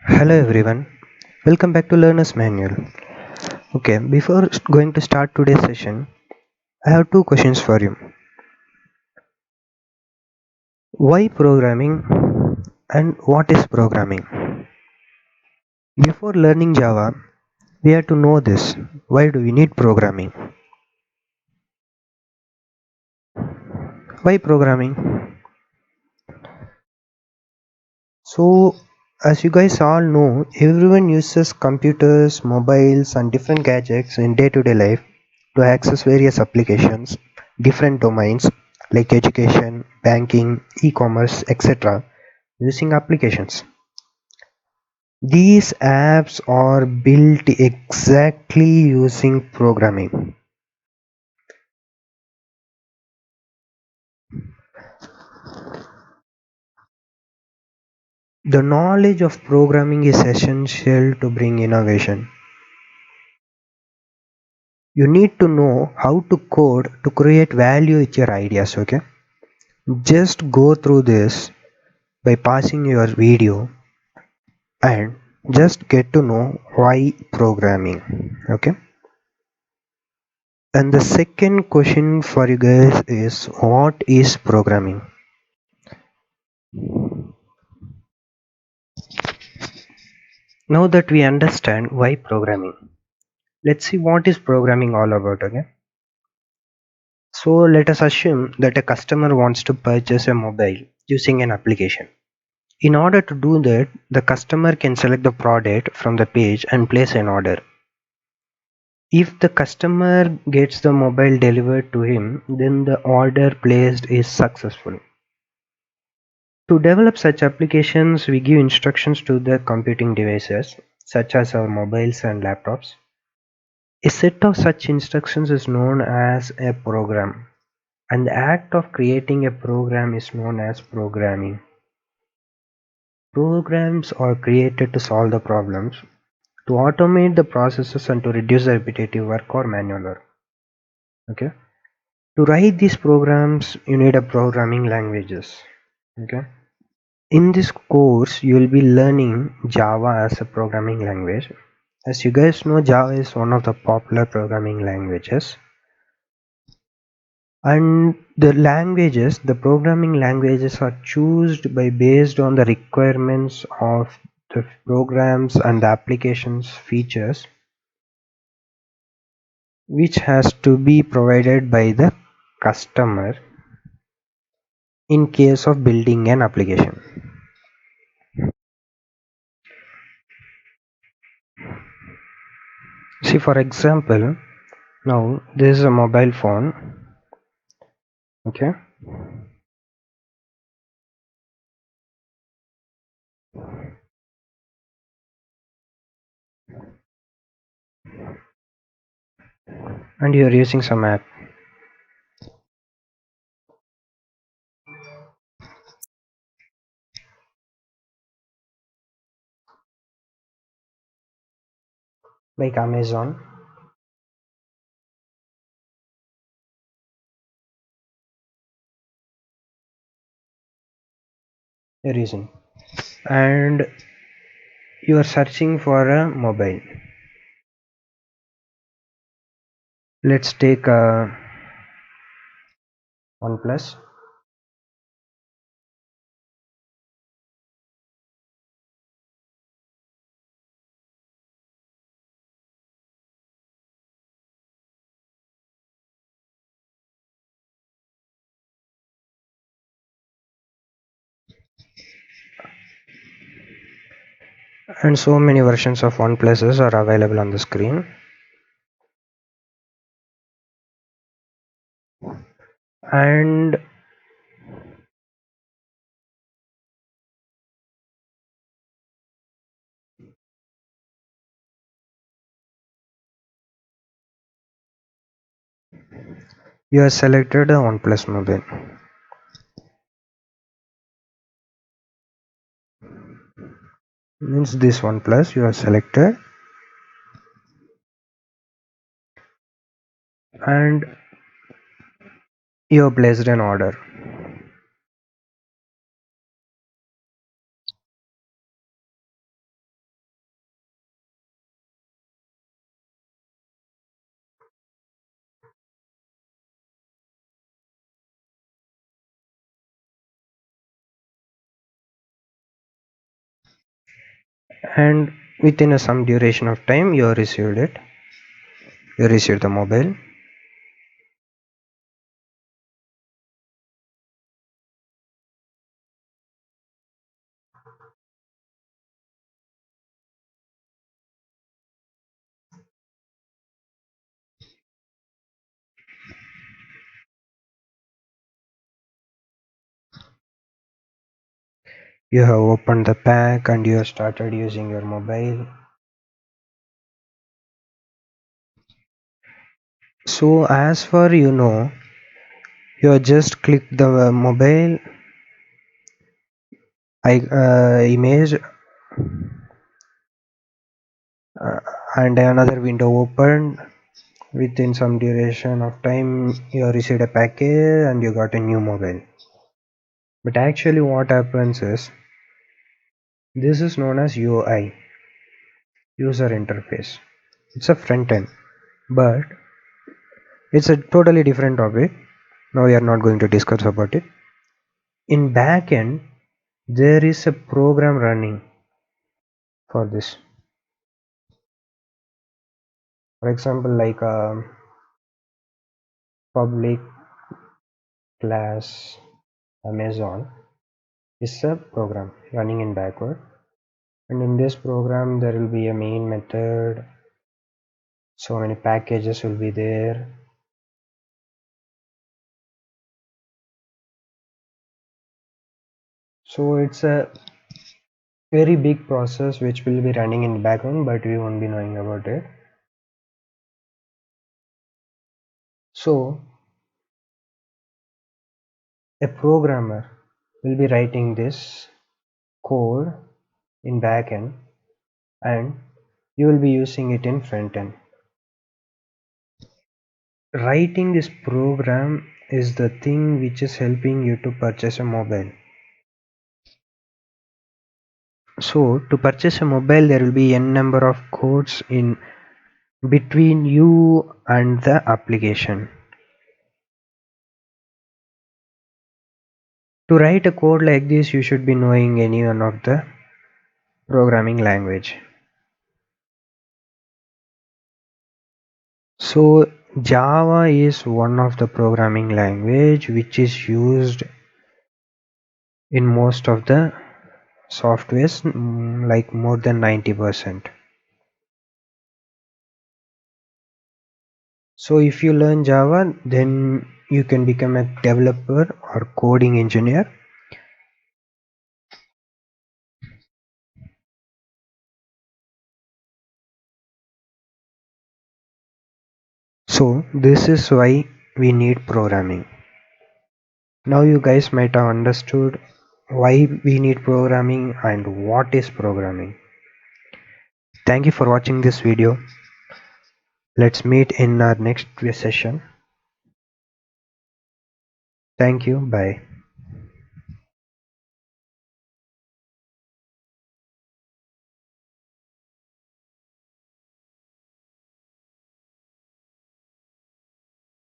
Hello everyone, welcome back to Learner's Manual. Okay, before going to start today's session, I have two questions for you. Why programming and what is programming? Before learning Java, we have to know this. Why do we need programming? Why programming? So, as you guys all know, everyone uses computers, mobiles, and different gadgets in day to day life to access various applications, different domains like education, banking, e commerce, etc. using applications. These apps are built exactly using programming. The knowledge of programming is essential to bring innovation. You need to know how to code to create value with your ideas, okay? Just go through this by pausing your video and just get to know why programming, okay? And the second question for you guys is what is programming? Now that we understand why programming, let's see what is programming all about, okay? So let us assume that a customer wants to purchase a mobile using an application. In order to do that, the customer can select the product from the page and place an order. If the customer gets the mobile delivered to him, then the order placed is successful. To develop such applications, we give instructions to the computing devices, such as our mobiles and laptops. A set of such instructions is known as a program, and the act of creating a program is known as programming. Programs are created to solve the problems, to automate the processes, and to reduce the repetitive work or manual work. Okay. To write these programs, you need a programming languages. Okay. In this course, you will be learning Java as a programming language. As you guys know, Java is one of the popular programming languages. And the programming languages are chosen by based on the requirements of the programs and the applications features which has to be provided by the customer in case of building an application. See, for example, now this is a mobile phone, okay, and you are using some app like Amazon. You're using, and you are searching for a mobile. Let's take a OnePlus. And so many versions of OnePluses are available on the screen, and you have selected a OnePlus mobile. Means this OnePlus you have selected, and you have placed an order. and within some duration of time you received it. You received the mobile. You have opened the pack and you have started using your mobile. So as far you have just clicked the mobile image, uh, and another window opened. Within some duration of time you received a package and you got a new mobile. But actually what happens is, this is known as UI, user interface. It's a front end, but it's a totally different topic. Now we are not going to discuss about it. In back end there is a program running for this. For example, like a public class Amazon is a program running in backward, and in this program there will be a main method, so many packages will be there. So it's a very big process which will be running in the background, but we won't be knowing about it. So a programmer will be writing this code in backend and you will be using it in front end. Writing this program is the thing which is helping you to purchase a mobile. So to purchase a mobile there will be n number of codes in between you and the application. To write a code like this you should be knowing any one of the programming language. So Java is one of the programming language which is used in most of the softwares, like more than 90%. So if you learn Java, then you can become a developer or coding engineer. So this is why we need programming. Now you guys might have understood why we need programming and what is programming. Thank you for watching this video. Let's meet in our next session. Thank you. Bye.